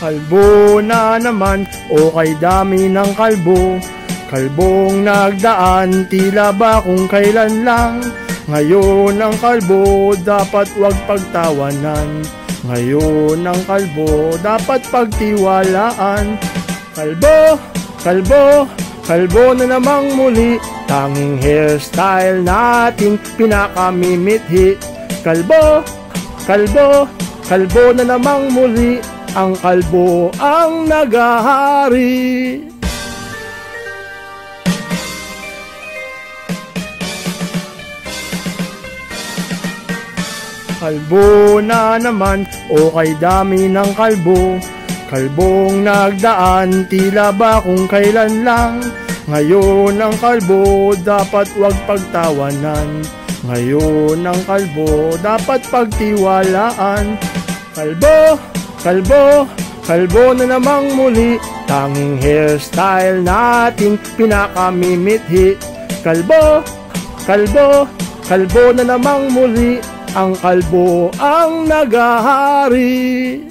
Kalbo na naman o kay dami ng kalbo. Kalbong nagdaan tila ba kung kailan lang. Ngayon ang kalbo dapat wag pagtawanan. Ngayon ang kalbo dapat pagtiwalaan. Kalbo, kalbo, kalbo na namang muli. Tanging hairstyle nating pinakamimithi. Kalbo, kalbo, kalbo na namang muli. Ang kalbo ang nagahari. Kalbo na naman o kay dami ng kalbo. Kalbong nagdaan tila ba kung kailan lang. Ngayon ang kalbo dapat wag pagtawanan. Ngayon ang kalbo dapat pagtiwalaan. Kalbo, kalbo, kalbo na namang muli. Tanging hairstyle nating pinakamimithi. Kalbo, kalbo, kalbo na namang muli. Ang kalbo ang nagahari.